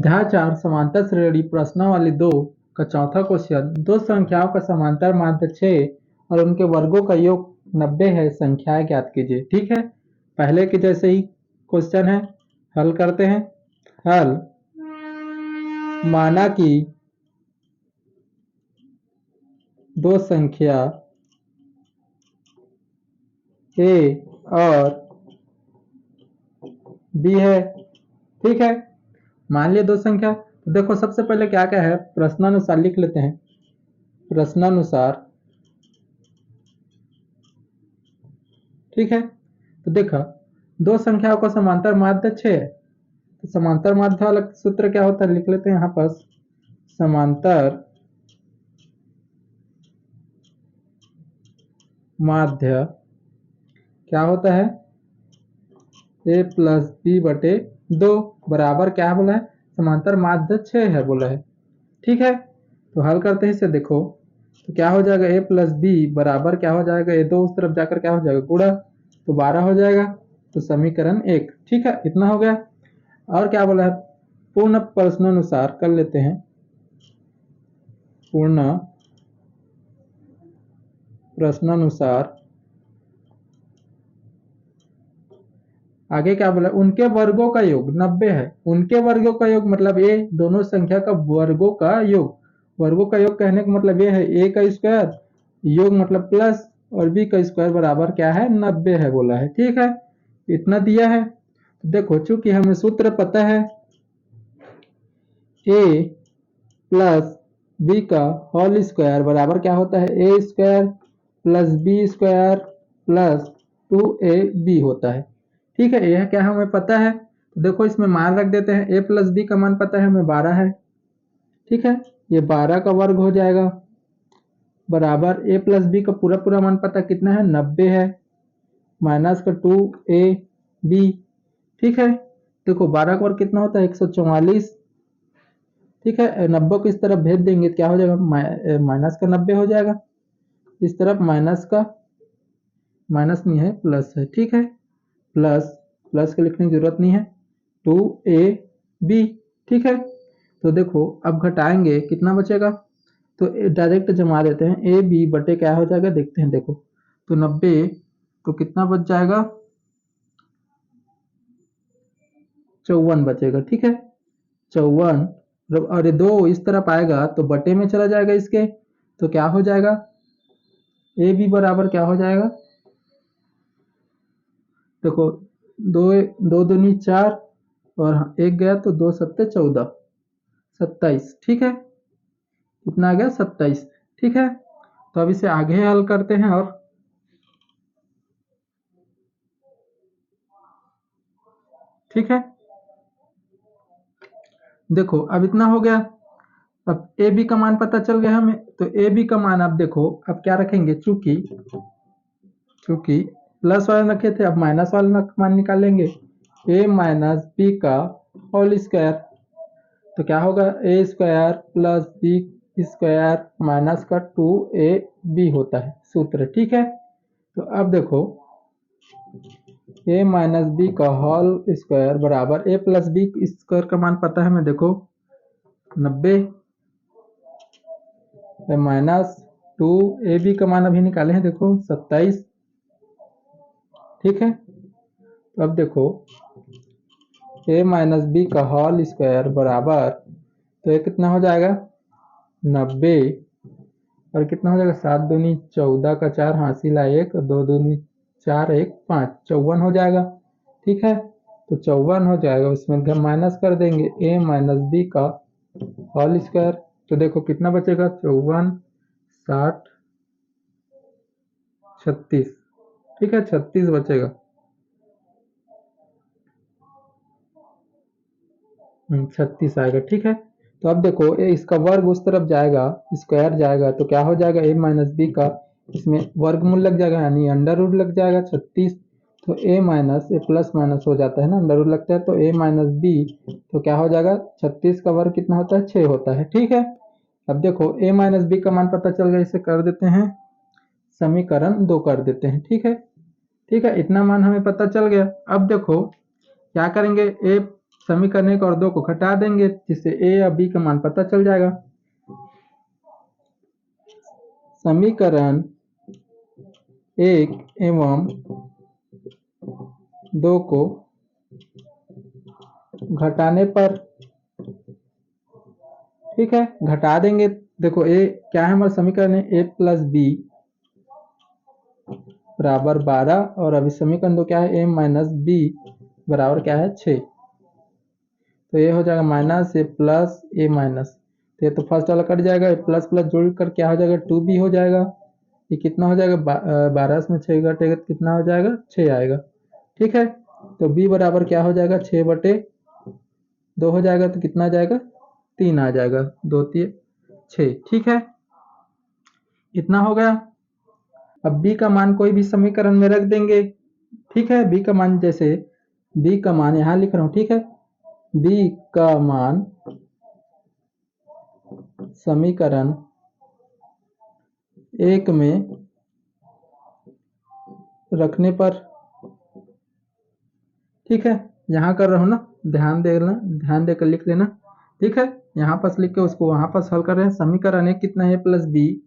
अध्याय 4 समांतर श्रेणी प्रश्नावली 2 का चौथा क्वेश्चन। दो संख्याओं का समांतर माध्य 6 और उनके वर्गों का योग 90 है, संख्याएं ज्ञात कीजिए। ठीक है, पहले के जैसे ही क्वेश्चन है, हल करते हैं। हल, माना कि दो संख्या a और b है। ठीक है, मान लिया दो संख्या। तो देखो सबसे पहले क्या क्या है, प्रश्नानुसार लिख लेते हैं। प्रश्नानुसार, ठीक है। तो देखो दो संख्याओं का समांतर माध्य 6 है, तो समांतर माध्य वाला सूत्र क्या होता है, लिख लेते हैं यहाँ पर। समांतर माध्य क्या होता है, a प्लस बी बटे 2 बराबर क्या बोला है, समांतर माध्य 6 है बोला है। ठीक है, तो हल करते हैं इसे। देखो तो क्या हो जाएगा, a प्लस बी बराबर क्या हो जाएगा, ये 2 उस तरफ जाकर क्या हो जाएगा, गुणा, तो 12 हो जाएगा। तो समीकरण 1। ठीक है, इतना हो गया। और क्या बोला है, पूर्ण प्रश्नानुसार कर लेते हैं। पूर्ण प्रश्नानुसार आगे क्या बोला, उनके वर्गों का योग 90 है। उनके वर्गों का योग मतलब ये दोनों संख्या का वर्गों का योग। वर्गों का योग कहने का मतलब ये है, a का स्क्वायर योग मतलब प्लस और b का स्क्वायर बराबर क्या है, 90 है बोला है। ठीक है, इतना दिया है। तो देखो चूंकि हमें सूत्र पता है, a प्लस बी का होल स्क्वायर बराबर क्या होता है, a square plus B square plus 2ab होता है। ठीक है, यह क्या हमें पता है। तो देखो इसमें मान रख देते हैं, a प्लस बी का मान पता है हमें 12 है। ठीक है, ये 12 का वर्ग हो जाएगा बराबर a प्लस बी का पूरा पूरा मान पता कितना है, 90 है, माइनस का 2ab। ठीक है, देखो 12 का वर्ग कितना होता है, 144। ठीक है, 90 को इस तरफ भेज देंगे क्या हो जाएगा, माइनस का 90 हो जाएगा। इस तरफ माइनस का, माइनस नहीं है प्लस है। ठीक है, प्लस प्लस के लिखने की जरूरत नहीं है, 2ab। ठीक है, तो देखो अब घटाएंगे कितना बचेगा, तो डायरेक्ट जमा देते हैं, ए बी बटे क्या हो जाएगा देखते हैं। देखो तो 90 तो कितना बच जाएगा, 54 बचेगा। ठीक है, 54, और ये 2 इस तरफ आएगा तो बटे में चला जाएगा इसके, तो क्या हो जाएगा, ए बी बराबर क्या हो जाएगा, देखो 2 2 दूनी 4 और एक गया तो 2 सत्ते 14, 27। ठीक है, कितना आ गया, 27। ठीक है, तो अब इसे आगे हल करते हैं। और ठीक है, देखो अब इतना हो गया। अब ए बी का मान पता चल गया हमें, तो ए बी का मान अब देखो अब क्या रखेंगे, चूंकि चूंकि प्लस वाला रखे थे, अब माइनस वाला मान निकालेंगे, ए माइनस बी का होल स्क्वायर। तो क्या होगा, A square plus B square minus का 2ab होता है सूत्र। ठीक है, तो अब देखो ए माइनस बी का होल स्क्वायर बराबर ए प्लस बी स्क्वायर का मान पता है हमें, देखो 90 माइनस 2ab का मान अभी निकाले हैं, देखो 27। ठीक है, तो अब देखो a माइनस बी का होल स्क्वायर बराबर, तो ये कितना हो जाएगा, 90 और कितना हो जाएगा, 7 दूनी 14 का 4 हासिला 1, 2 दूनी 4 1 5, 54 हो जाएगा। ठीक है, तो 54 हो जाएगा, उसमें हम माइनस कर देंगे a माइनस बी का होल स्क्वायर। तो देखो कितना बचेगा, 54 60 36। ठीक है, 36 बचेगा। 36 आएगा। ठीक है, तो अब देखो इसका वर्ग उस तरफ जाएगा, स्क्वायर जाएगा, तो क्या हो जाएगा, a माइनस बी का इसमें वर्गमूल लग जाएगा यानी अंडर रूट लग जाएगा 36। तो a minus A plus minus हो जाता है ना, अंडर रूट लगता है, तो a माइनस बी तो क्या हो जाएगा, 36 का वर्ग कितना होता है, 6 होता है। ठीक है, अब देखो a माइनस बी का मान पता चल गया, इसे कर देते हैं समीकरण 2 कर देते हैं। ठीक है, ठीक है, इतना मान हमें पता चल गया। अब देखो क्या करेंगे, a समीकरण 1 और 2 को घटा देंगे, जिससे ए या बी का मान पता चल जाएगा। समीकरण 1 एवं 2 को घटाने पर, ठीक है, घटा देंगे। देखो ए क्या है हमारा समीकरण है, ए प्लस बी बराबर 12 और अभी समीकरण 2 क्या है, ए माइनस बी बराबर क्या है 6। तो ये हो जाएगा माइनस ए प्लस ए माइनस, तो ये तो फर्स्ट वाला कट जाएगा, ए प्लस प्लस जोड़कर क्या हो जाएगा 2b हो जाएगा। ये कितना हो जाएगा 12 में 6 घटेगा तो कितना हो जाएगा 6 आएगा, ठीक है। तो b बराबर क्या हो जाएगा 6/2 हो जाएगा, तो कितना आ जाएगा 3 आ जाएगा, 2 3 6, ठीक है। इतना हो गया। अब b का मान कोई भी समीकरण में रख देंगे, ठीक है। b का मान जैसे b का मान यहाँ लिख रहा हूँ, ठीक है। b का मान समीकरण 1 में रखने पर, ठीक है, यहाँ कर रहा हूँ ना, ध्यान देकर लिख लेना, ठीक है। यहाँ पास लिख के उसको वहां पास हल कर रहे हैं। समीकरण 1 कितना है, प्लस बी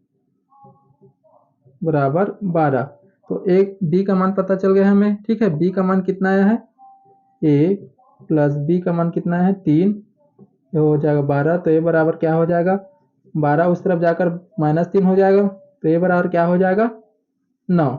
बराबर 12, तो एक बी का मान पता चल गया हमें, ठीक है। बी का मान कितना आया है, ए प्लस बी का मान कितना है 3, ये हो जाएगा 12, तो ए बराबर क्या हो जाएगा 12 उस तरफ जाकर -3 हो जाएगा, तो ए बराबर क्या हो जाएगा 9।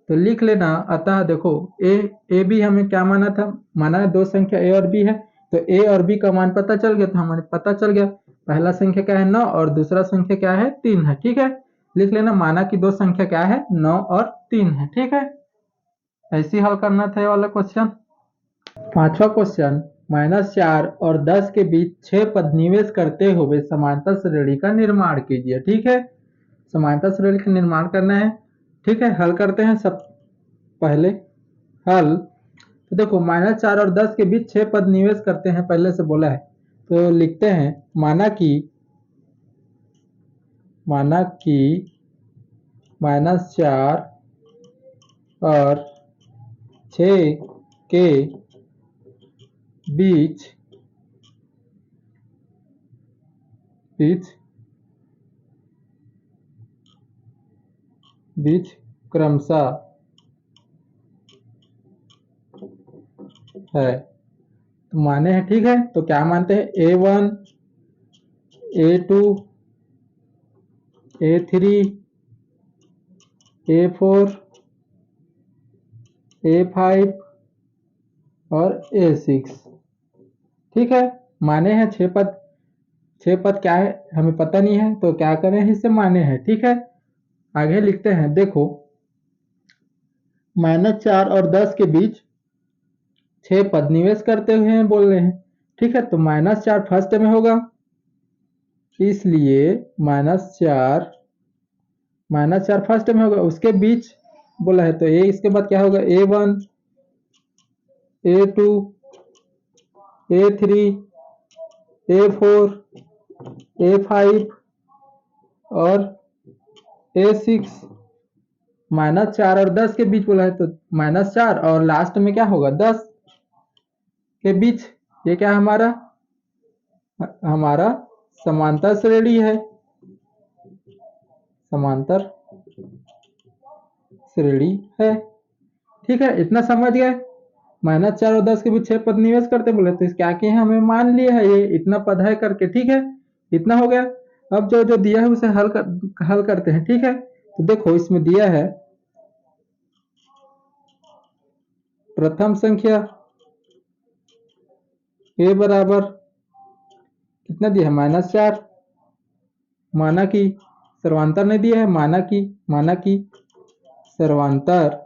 तो लिख लेना। अतः देखो ए बी हमें क्या माना था, माना है दो संख्या ए और बी है, तो ए और बी का मान पता चल गया, तो हमें पता चल गया पहला संख्या क्या है 9 और दूसरा संख्या क्या है 3 है, ठीक है। लिख लेना माना कि दो संख्या क्या है 9 और 3 है, ठीक है। ऐसे हल करना था ये वाला क्वेश्चन। पांचवा क्वेश्चन, -4 और 10 के बीच 6 पद निवेश करते हुए समांतर श्रेणी का निर्माण कीजिए, ठीक है। समांतर श्रेणी का निर्माण करना है, ठीक है। हल करते हैं सब पहले हल। तो देखो -4 और 10 के बीच 6 पद निवेश करते हैं, पहले से बोला है, तो लिखते हैं माना कि -4 और 6 के बीच क्रमशः है, तो माने हैं, ठीक है। तो क्या मानते हैं, A1 A2 A3 A4 A5 और A6, ठीक है। माने हैं 6 पद, 6 पद क्या है हमें पता नहीं है, तो क्या करें इससे माने हैं, ठीक है। आगे लिखते हैं, देखो -4 और 10 के बीच 6 पद निवेश करते हुए हैं बोल रहे हैं, ठीक है। तो -4 फर्स्ट में होगा, इसलिए -4 फर्स्ट में होगा, उसके बीच बोला है, तो ये इसके बाद क्या होगा A1 A2 A3 A4 A5 और A6। -4 और 10 के बीच बोला है, तो -4 और लास्ट में क्या होगा 10 के बीच, ये क्या हमारा समांतर श्रेणी है, समांतर श्रेणी है, ठीक है। इतना समझ गए। -4 और 10 के बीच 6 पद निवेश करते बोले, तो क्या किए हैं हमें मान लिया है ये इतना पद है करके, ठीक है। इतना हो गया। अब जो जो दिया है उसे हल करते हैं, ठीक है। तो देखो इसमें दिया है प्रथम संख्या a बराबर कितना दिया है -4, माना कि सर्वांतर नहीं दिया है, माना कि सर्वांतर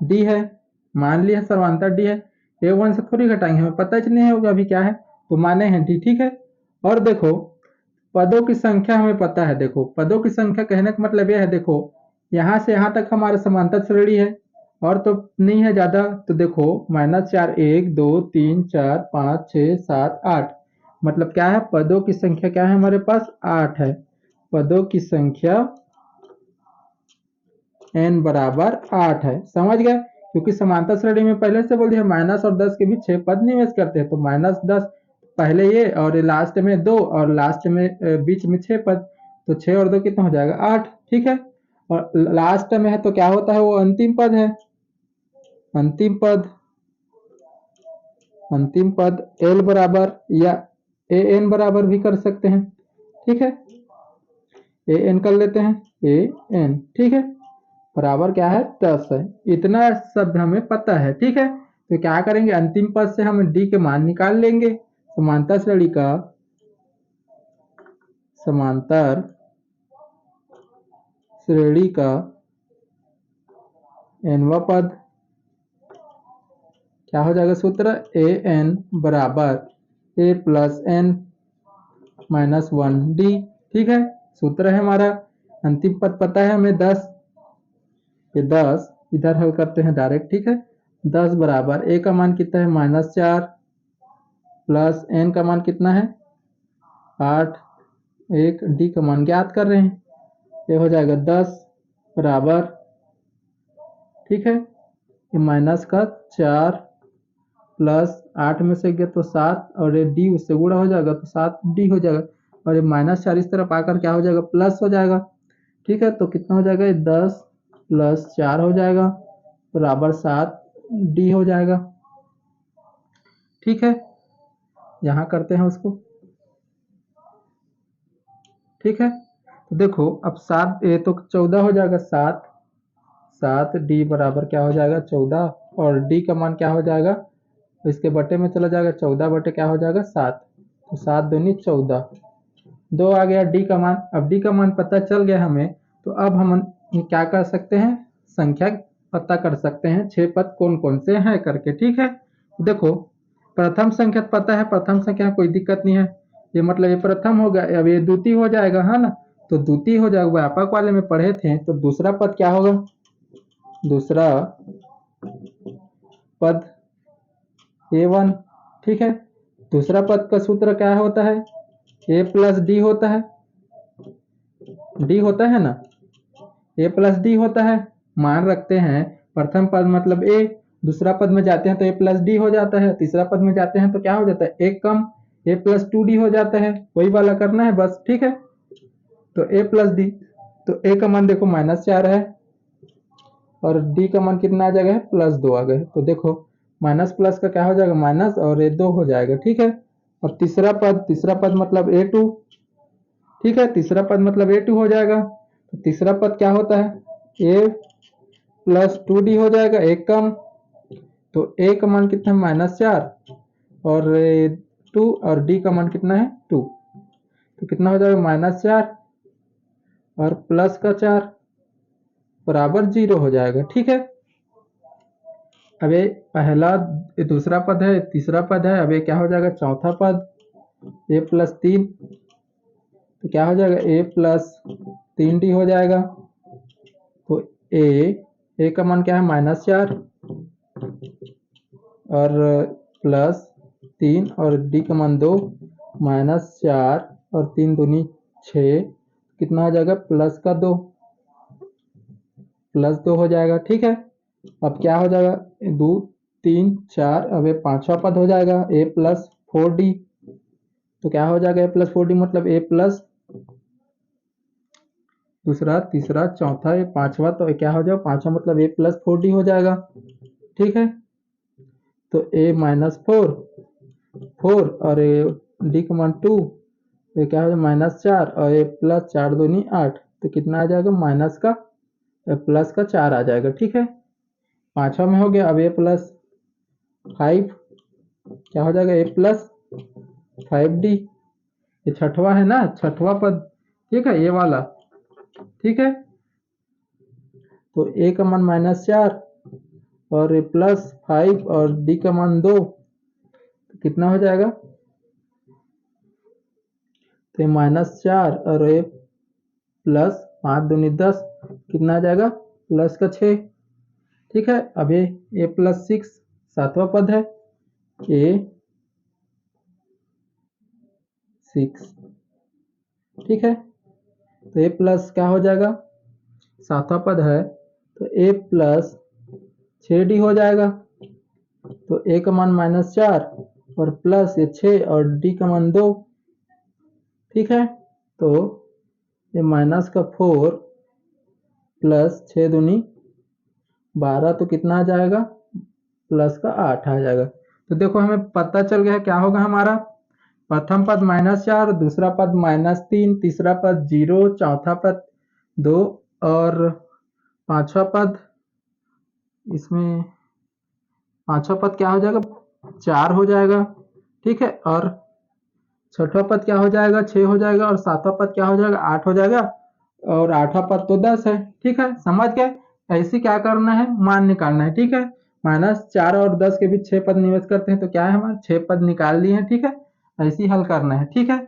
डी है, मान लिया सर्वांतर डी है। A1 से थोड़ी घटाएंगे, हमें पता ही नहीं होगा अभी क्या है, तो माने हैं डी, ठीक है। और देखो पदों की संख्या हमें पता है, देखो पदों की संख्या कहने का मतलब यह है, देखो यहाँ से यहाँ तक हमारा समांतर श्रेणी है और तो नहीं है ज्यादा, तो देखो -4 1 2 3 4 5 6 7 8, मतलब क्या है पदों की संख्या क्या है हमारे पास 8 है। पदों की संख्या n बराबर 8 है। समझ गए? क्योंकि समांतर श्रेणी में पहले से बोल दिया माइनस और 10 के बीच 6 पद निवेश करते हैं, तो -10 पहले ये और लास्ट में 2 और लास्ट में बीच में 6 पद, तो 6 और 2 कितना हो जाएगा 8। ठीक है, और लास्ट में है तो क्या होता है, वो अंतिम पद है। अंतिम पद l बराबर या an बराबर भी कर सकते हैं। ठीक है, an कर लेते हैं, an। ठीक है, बराबर क्या है 10 है। इतना सब हमें पता है। ठीक है, तो क्या करेंगे, अंतिम पद से हम d के मान निकाल लेंगे। समांतर श्रेणी का nवां पद क्या हो जाएगा, सूत्र an बराबर a plus n minus 1d। ठीक है, सूत्र है हमारा। अंतिम पद पता है हमें 10, ये 10 इधर हल करते हैं डायरेक्ट। ठीक है, 10 बराबर a का मान कितना है -4 प्लस n का मान कितना है 8, एक d का मान ज्ञात कर रहे हैं, ये हो जाएगा 10 बराबर। ठीक है, ये माइनस का 4 प्लस 8 में से गया तो 7 और ये d उससे गुणा हो जाएगा तो 7d हो जाएगा, और ये -4 इस तरफ आकर क्या हो जाएगा, प्लस हो जाएगा। ठीक है, तो कितना हो जाएगा, ये 10 प्लस 4 हो जाएगा बराबर 7d हो जाएगा। ठीक है, यहाँ करते हैं उसको। ठीक है, तो देखो अब 7 ये तो 14 हो जाएगा, 7d बराबर क्या हो जाएगा 14, और d का मान क्या हो जाएगा, इसके बटे में चला जाएगा, 14 बटे क्या हो जाएगा 7, तो 7 दूनी 14, 2 आ गया d का मान। अब d का मान पता चल गया हमें, तो अब हम क्या कर सकते हैं, संख्या पता कर सकते हैं 6 पद कौन कौन से हैं करके। ठीक है, देखो प्रथम संख्या पता है, प्रथम संख्या कोई दिक्कत नहीं है, ये मतलब ये प्रथम हो गया। अब ये द्वितीय हो जाएगा, है ना, तो द्वितीय हो जाएगा, व्यापक वाले में पढ़े थे। तो दूसरा पद क्या होगा, दूसरा पद a1। ठीक है, दूसरा पद का सूत्र क्या होता है, a प्लस डी होता है, d होता है ना, a प्लस डी होता है। मान रखते हैं प्रथम पद मतलब a, दूसरा पद में जाते हैं तो a प्लस डी हो जाता है, तीसरा पद में जाते हैं तो क्या हो जाता है, एक कम a प्लस 2d हो जाता है, वही वाला करना है बस। ठीक है, तो a प्लस डी, तो a का मान देखो -4 है और d का मान कितना आ जाएगा, +2 आ गए, तो देखो माइनस प्लस का क्या हो जाएगा माइनस, और ये 2 हो जाएगा। ठीक है, और तीसरा पद मतलब a2। ठीक है, तीसरा पद मतलब a2 हो जाएगा, तो तीसरा पद क्या होता है, a प्लस 2d हो जाएगा, एक कम, तो a का मान कितना है -4 और 2, और d का मान कितना है 2, तो कितना हो जाएगा -4 और प्लस का 4 बराबर 0 हो जाएगा। ठीक है, अब ये पहला, ये दूसरा पद है, तीसरा पद है, अब ये क्या हो जाएगा चौथा पद, a प्लस 3, तो क्या हो जाएगा a प्लस 3d हो जाएगा, तो a का मान क्या है -4 और प्लस 3 और d का मान 2, -4 और 3 दूनी 6, कितना हो जाएगा +2 हो जाएगा। ठीक है, अब क्या हो जाएगा 2 3 4, अब ये पांचवा पद हो जाएगा a प्लस 4d, तो क्या हो जाएगा a प्लस 4d मतलब a प्लस दूसरा तीसरा चौथा ये पांचवा, तो क्या हो जाएगा पांचवा मतलब a प्लस 4d हो जाएगा। ठीक है, तो a माइनस 4 और d का मान 2, तो क्या हो जाएगा -4 और a प्लस 4 दूनी 8, तो कितना आ जाएगा माइनस का प्लस का 4 आ जाएगा। ठीक है, पांचवा में हो गया। अब a प्लस 5 क्या हो जाएगा, a प्लस 5d, ये छठवा है ना, छठवा पद। ठीक है, ये वाला। ठीक है, तो a का मान -4 और a प्लस 5 और d का मान 2, तो कितना हो जाएगा, तो -4 और a प्लस 5 दूनी 10, कितना आ जाएगा प्लस का 6। ठीक है, अब ये a प्लस 6 सातवां पद है, a 6। ठीक है, तो a प्लस क्या हो जाएगा, सातवां पद है तो a प्लस 6d हो जाएगा। तो a का मान -4 और प्लस ये 6 और d का मान 2। ठीक है, तो ये -4 प्लस 6 दूनी 12, तो कितना आ जाएगा, +8 आ जाएगा। तो देखो हमें पता चल गया है क्या होगा हमारा, प्रथम पद -4, दूसरा पद -3, तीसरा पद 0, चौथा पद 2 और पांचवा पद, इसमें पांचवा पद क्या हो जाएगा, 4 हो जाएगा। ठीक है, और छठवा पद क्या हो जाएगा, 6 हो जाएगा, और सातवां पद क्या हो जाएगा, 8 हो जाएगा, और आठवां पद तो 10 है। ठीक है, समझ गए। ऐसे क्या करना है, मान निकालना है। ठीक है, -4 और 10 के बीच 6 पद निवेश करते हैं, तो क्या है हमारे 6 पद निकाल लिए हैं। ठीक है, ऐसे ही हल करना है। ठीक है।